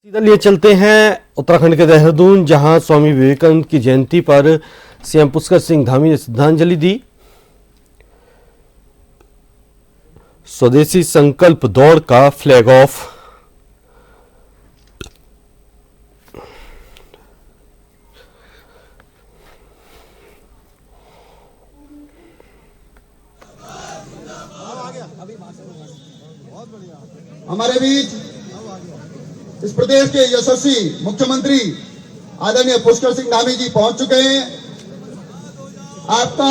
सीधा लिए चलते हैं उत्तराखंड के देहरादून, जहां स्वामी विवेकानंद की जयंती पर सीएम पुष्कर सिंह धामी ने श्रद्धांजलि दी। स्वदेशी संकल्प दौड़ का फ्लैग ऑफ। हमारे बीच इस प्रदेश के यशस्वी मुख्यमंत्री आदरणीय पुष्कर सिंह धामी जी पहुंच चुके हैं। आपका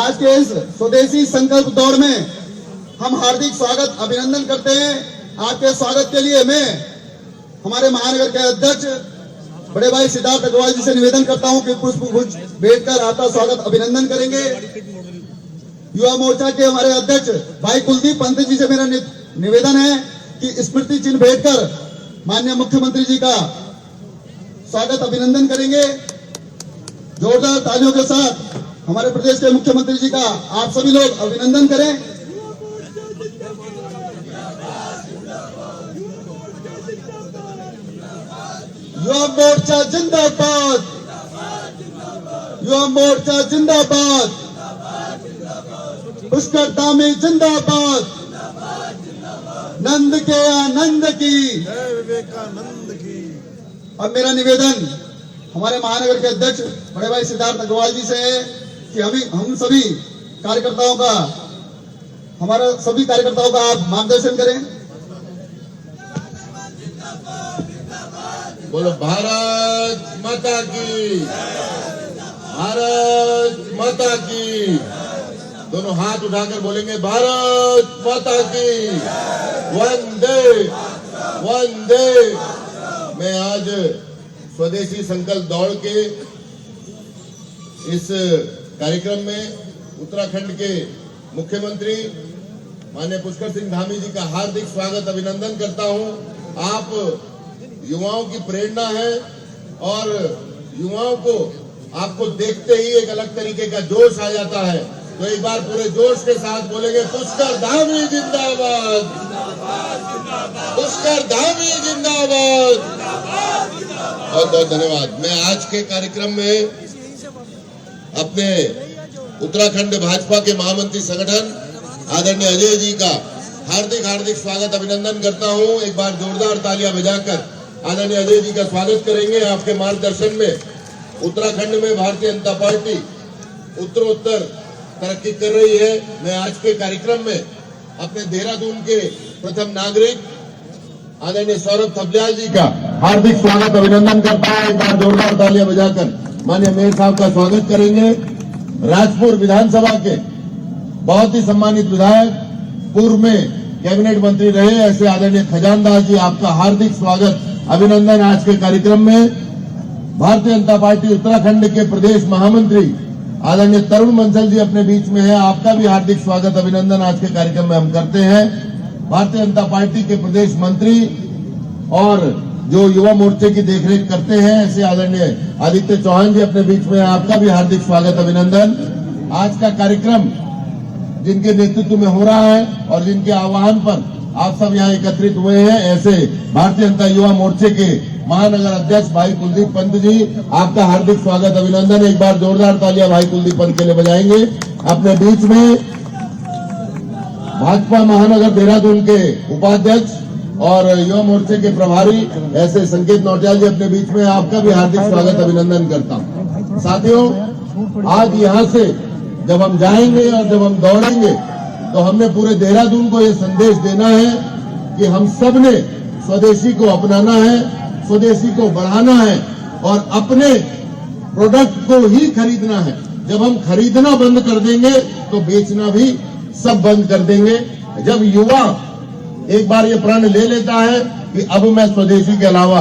आज के इस स्वदेशी संकल्प दौड़ में हम हार्दिक स्वागत अभिनंदन करते हैं। आपके स्वागत के लिए मैं हमारे महानगर के अध्यक्ष बड़े भाई सिद्धार्थ अग्रवाल जी से निवेदन करता हूं कि पुष्पगुच्छ भेंटकर आपका स्वागत अभिनंदन करेंगे। युवा मोर्चा के हमारे अध्यक्ष भाई कुलदीप पंत जी से मेरा निवेदन है कि स्मृति चिन्ह भेंटकर माननीय मुख्यमंत्री जी का स्वागत अभिनंदन करेंगे। जोरदार तालियों के साथ हमारे प्रदेश के मुख्यमंत्री जी का आप सभी लोग अभिनंदन करें। युवा मोर्चा जिंदाबाद, युवा मोर्चा जिंदाबाद, पुष्कर धामी जिंदाबाद, नंद के आनंद की, जय विवेकानंद की। अब मेरा निवेदन हमारे महानगर के अध्यक्ष बड़े भाई सिद्धार्थ अग्रवाल जी से है कि हम सभी कार्यकर्ताओं का आप मार्गदर्शन करें। बोलो भारत माता की, भारत माता की। दोनों हाथ उठाकर बोलेंगे भारत माता की, वंदे वंदे। मैं आज स्वदेशी संकल्प दौड़ के इस कार्यक्रम में उत्तराखंड के मुख्यमंत्री माननीय पुष्कर सिंह धामी जी का हार्दिक स्वागत अभिनंदन करता हूं। आप युवाओं की प्रेरणा है और युवाओं को आपको देखते ही एक अलग तरीके का जोश आ जाता है। तो एक बार पूरे जोश के साथ बोलेंगे पुष्कर धामी जिंदाबाद, पुष्कर धामी जिंदाबाद। बहुत बहुत धन्यवाद। मैं आज के कार्यक्रम में अपने उत्तराखंड भाजपा के महामंत्री संगठन आदरणीय अजय जी का हार्दिक स्वागत अभिनंदन करता हूं। एक बार जोरदार तालियां बजाकर आदरणीय अजय जी का स्वागत करेंगे। आपके मार्गदर्शन में उत्तराखंड में भारतीय जनता पार्टी उत्तरोत्तर तरक्की कर रही है। मैं आज के कार्यक्रम में अपने देहरादून के प्रथम नागरिक आदरणीय सौरभ थपलियाल जी का हार्दिक स्वागत अभिनंदन करता हूं। एक बार जोरदार तालियां बजाकर माननीय मेयर साहब का स्वागत करेंगे। राजपुर विधानसभा के बहुत ही सम्मानित विधायक, पूर्व में कैबिनेट मंत्री रहे ऐसे आदरणीय खजानदास जी, आपका हार्दिक स्वागत अभिनंदन आज के कार्यक्रम में। भारतीय जनता पार्टी उत्तराखंड के प्रदेश महामंत्री आदरणीय तरुण बंसल जी अपने बीच में है, आपका भी हार्दिक स्वागत अभिनंदन आज के कार्यक्रम में हम करते हैं। भारतीय जनता पार्टी के प्रदेश मंत्री और जो युवा मोर्चे की देखरेख करते हैं ऐसे आदरणीय आदित्य चौहान जी अपने बीच में है, आपका भी हार्दिक स्वागत अभिनंदन। आज का कार्यक्रम जिनके नेतृत्व में हो रहा है और जिनके आह्वान पर आप सब यहाँ एकत्रित हुए हैं, ऐसे भारतीय जनता युवा मोर्चे के महानगर अध्यक्ष भाई कुलदीप पंत जी, आपका हार्दिक स्वागत अभिनंदन। एक बार जोरदार तालियां भाई कुलदीप पंत के लिए बजाएंगे। अपने बीच में भाजपा महानगर देहरादून के उपाध्यक्ष और युवा मोर्चे के प्रभारी ऐसे संकेत नौटियाल जी अपने बीच में, आपका भी हार्दिक स्वागत अभिनंदन करता हूं। साथियों, आज यहाँ से जब हम जाएंगे और जब हम दौड़ेंगे तो हमने पूरे देहरादून को ये संदेश देना है कि हम सब ने स्वदेशी को अपनाना है, स्वदेशी को बढ़ाना है और अपने प्रोडक्ट को ही खरीदना है। जब हम खरीदना बंद कर देंगे तो बेचना भी सब बंद कर देंगे। जब युवा एक बार ये प्रण ले लेता है कि अब मैं स्वदेशी के अलावा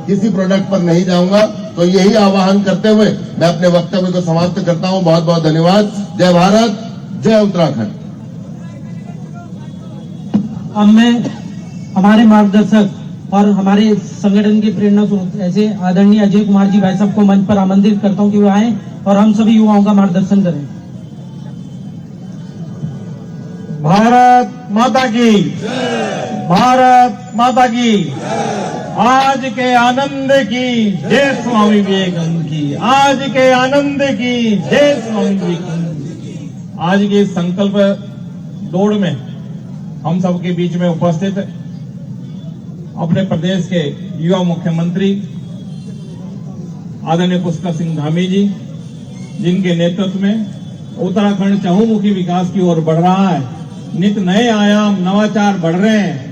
किसी प्रोडक्ट पर नहीं जाऊंगा, तो यही आह्वान करते हुए मैं अपने वक्तव्य को समाप्त करता हूं। बहुत बहुत धन्यवाद। जय भारत, जय उत्तराखंड। अब मैं हमारे मार्गदर्शक और हमारे संगठन के प्रेरणा स्रोत ऐसे आदरणीय अजय कुमार जी भाई साहब को मंच पर आमंत्रित करता हूं कि वो आए और हम सभी युवाओं का मार्गदर्शन करें। भारत माता की, भारत माता की। आज के आनंद की जय स्वामी विवेकानंद की, आज के आनंद की जय स्वामी विवेकानंद की। आज के इस संकल्प दौड़ में हम सबके बीच में उपस्थित अपने प्रदेश के युवा मुख्यमंत्री आदरणीय पुष्कर सिंह धामी जी, जिनके नेतृत्व में उत्तराखंड चहुमुखी विकास की ओर बढ़ रहा है। नित नए आयाम नवाचार बढ़ रहे हैं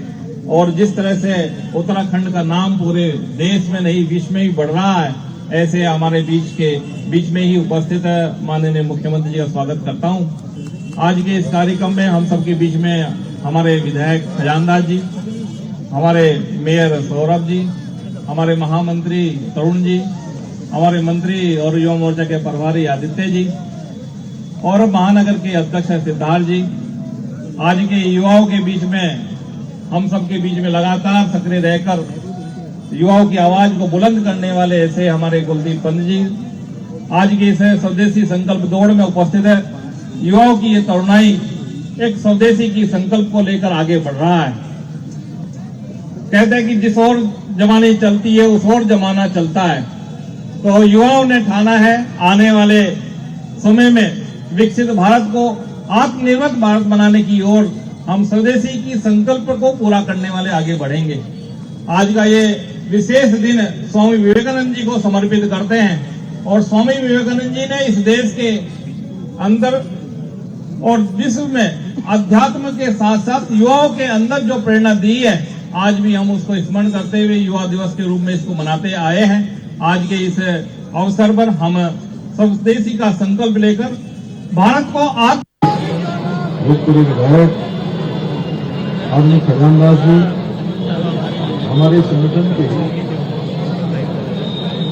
और जिस तरह से उत्तराखंड का नाम पूरे देश में नहीं विश्व में भी बढ़ रहा है, ऐसे हमारे बीच में ही उपस्थित माननीय मुख्यमंत्री जी का स्वागत करता हूं। आज के इस कार्यक्रम में हम सबके बीच में हमारे विधायक खजानदास जी, हमारे मेयर सौरभ जी, हमारे महामंत्री तरुण जी, हमारे मंत्री और युवा मोर्चा के प्रभारी आदित्य जी और महानगर के अध्यक्ष सिद्धार्थ जी, आज के युवाओं के बीच में हम सबके बीच में लगातार सक्रिय रहकर युवाओं की आवाज को बुलंद करने वाले ऐसे हमारे कुलदीप पंत जी, आज के इस स्वदेशी संकल्प दौड़ में उपस्थित है। युवाओं की ये तरुणाई एक स्वदेशी की संकल्प को लेकर आगे बढ़ रहा है। कहते हैं कि जिस ओर जमाने चलती है उस ओर जमाना चलता है, तो युवाओं ने ठाना है आने वाले समय में विकसित भारत को आत्मनिर्भर भारत बनाने की ओर हम स्वदेशी की संकल्प को पूरा करने वाले आगे बढ़ेंगे। आज का ये विशेष दिन स्वामी विवेकानंद जी को समर्पित करते हैं और स्वामी विवेकानंद जी ने इस देश के अंदर और विश्व में अध्यात्म के साथ साथ युवाओं के अंदर जो प्रेरणा दी है, आज भी हम उसको स्मरण करते हुए युवा दिवस के रूप में इसको मनाते आए हैं। आज के इस अवसर पर हम स्वदेशी का संकल्प लेकर भारत को भूतपूर्व विधायक आदरणीय खजानदास जी, हमारे संगठन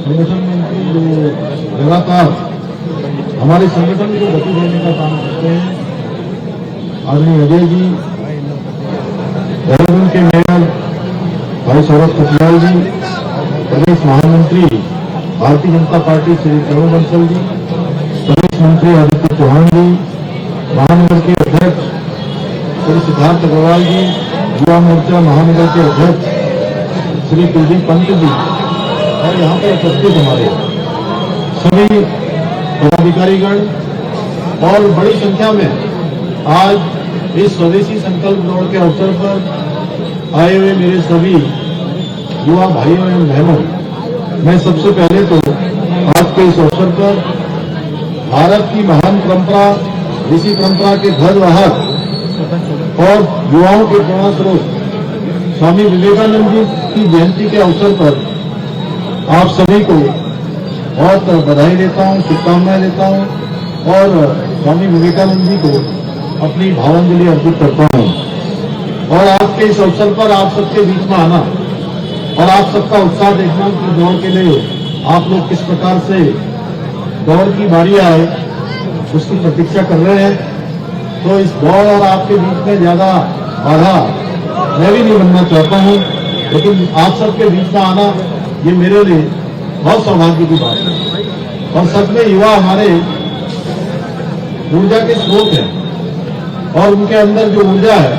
मंत्री जो लगातार हमारे संगठन को गति देने का काम करते हैं, आदरणीय अजय जी, देहरादून के मेयर भाई सौरभ कटियाल जी, प्रदेश महामंत्री भारतीय जनता पार्टी श्री तरुण बंसल जी, प्रदेश मंत्री आदित्य चौहान जी, महानगर के अध्यक्ष श्री सिद्धार्थ अग्रवाल जी, युवा मोर्चा महानगर के अध्यक्ष श्री कुलदीप पंत जी और यहाँ पर उपस्थित हमारे सभी पदाधिकारीगण और बड़ी संख्या में आज इस स्वदेशी संकल्प दौड़ के अवसर पर आए हुए मेरे सभी युवा भाइयों एवं बहनों, मैं सबसे पहले तो आज के इस अवसर पर भारत की महान परंपरा, ऋषि परंपरा के ध्वजवाहक और युवाओं के प्रेरणा स्रोत स्वामी विवेकानंद जी की जयंती के अवसर पर आप सभी को बहुत बधाई देता हूं, शुभकामनाएं देता हूं और स्वामी विवेकानंद जी को अपनी भावांजलि अर्पित करता हूं। और आज के इस अवसर पर आप सबके बीच में आना और आप सबका उत्साह देखना कि दौड़ के लिए आप लोग किस प्रकार से दौड़ की बारी आए उसकी प्रतीक्षा कर रहे हैं, तो इस दौड़ और आपके बीच में ज्यादा बाधा मैं भी नहीं बनना चाहता हूं, लेकिन आप सबके बीच में आना ये मेरे लिए बहुत सौभाग्य की बात है। और सच में युवा हमारे ऊर्जा के स्रोत हैं और उनके अंदर जो ऊर्जा है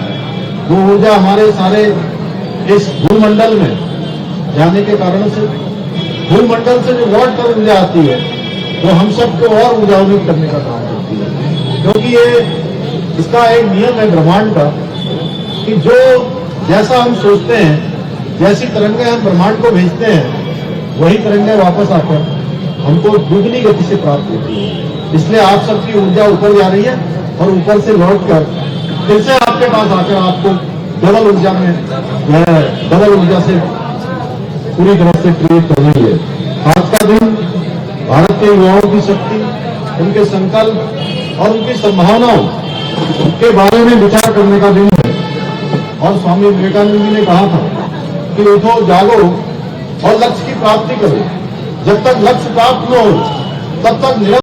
वो ऊर्जा हमारे सारे इस भूमंडल में जाने के कारण से, भूमंडल से जो लौट कर ऊर्जा आती है वो हम सबको और ऊर्जान्वित करने का काम करती है। क्योंकि ये इसका एक नियम है ब्रह्मांड का कि जो जैसा हम सोचते हैं, जैसी तरंगें हम ब्रह्मांड को भेजते हैं, वही तरंगें वापस आकर हमको दुगनी गति से प्राप्त होती है। इसलिए आप सबकी ऊर्जा ऊपर जा रही है और ऊपर से लौट कर फिर से आपके पास आकर आपको डबल ऊर्जा में डबल ऊर्जा से पूरी तरह से ट्रीट करनी है। आज का दिन भारत के युवाओं की शक्ति, उनके संकल्प और उनकी संभावनाओं के बारे में विचार करने का दिन है। और स्वामी विवेकानंद जी ने कहा था कि उठो, जागो और लक्ष्य की प्राप्ति करो। जब तक लक्ष्य प्राप्त न हो तब तक